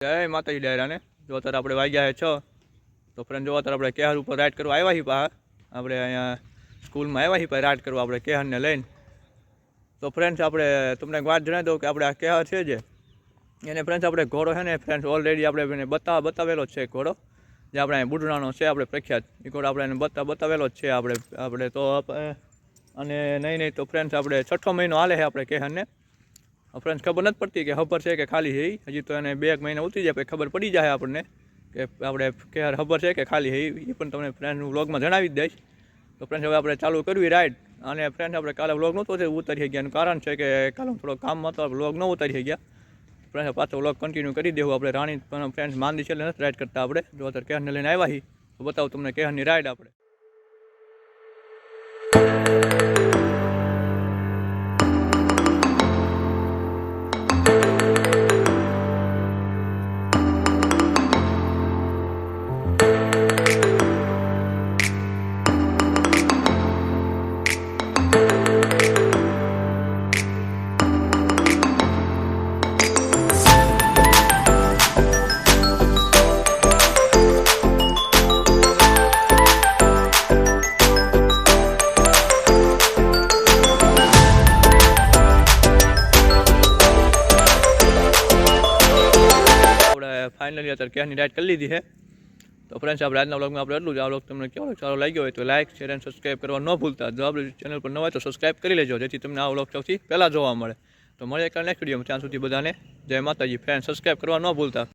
જય માતાજી ડાયરાને જો અત્યારે આપણે વાગ્યા છે 6 તો ફ્રેન્ડ જો અત્યારે આપણે કેહર ઉપર રાઈડ કરવા આવ્યા છીએ પાછા આપણે અહીંયા સ્કૂલમાં આવ્યા છીએ રાઈડ કરવા આપણે કેહરને લઈને તો ફ્રેન્ડ્સ આપણે તમને એક વાત જણાવી દઉં કે આપણે આ કેહર છે જે એને ફ્રેન્ડ્સ આપણે ઘોડો છે ને ફ્રેન્ડ્સ ઓલરેડી આપણે એને બતાવેલો જ છે ઘોડો જે આપણે બુઢણાનો છે આપણે પ્રખ્યાત એ ઘોડો આપણે એને બતાવેલો જ છે આપણે તો અને નહીં તો ફ્રેન્ડ્સ આપણે 6ઠો મહિનો હાલે છે આપણે કેહરને ફ્રેન્ડ્સ ખબર નથી પડતી કે ખબર છે કે ખાલી છે હજી તો એને 2 મહિના ઉતરી જાય પછી ખબર પડી જાય આપણને કે આપણે કેહર ખબર છે કે ખાલી છે એ પણ તમને ફ્રેન્ડ વ્લોગમાં જણાવી જ દઈશ તો ફ્રેન્ડ્સ હવે આપણે ચાલુ કરવી રાઈડ અને ફ્રેન્ડ્સ આપણે કાલે વ્લોગ નહોતો ઉતારી ગયા એનું કારણ છે કે કાલે થોડો કામમાં તો વ્લોગ ન ઉતારી ગયા ફ્રેન્ડ્સ પાછો વ્લોગ કન્ટિન્યુ કરી દેવું આપણે રાણી પણ ફ્રેન્ડ્સ માંદી છે એટલે નથી રાઈડ કરતા આપણે જો અત્યારે કેહરને લઈને આવ્યા છીએ તો બતાવું તમને કેહરની રાઈડ આપણે ફાઇનલી અત્યારે કેહરની રાઈડ કરી લીધી છે તો ફ્રેન્ડ્સ આપણે આજના વ્લોગમાં આપણે એટલું જ આ વ્લોગ તમને કેવો સારો લાગ્યો હોય તો લાઇક શેર અને સબસ્ક્રાઈબ કરવા ન ભૂલતા જો આપણી ચેનલ પર ન હોય તો સબસ્ક્રાઈબ કરી લેજો જેથી તમને આ વ્લોગ સૌથી પહેલાં જોવા મળે તો મળીએ કાલે નેક્સ્ટ વિડીયોમાં ત્યાં સુધી બધાને જય માતાજી ફ્રેન્ડ સબસ્ક્રાઈબ કરવા ન ભૂલતા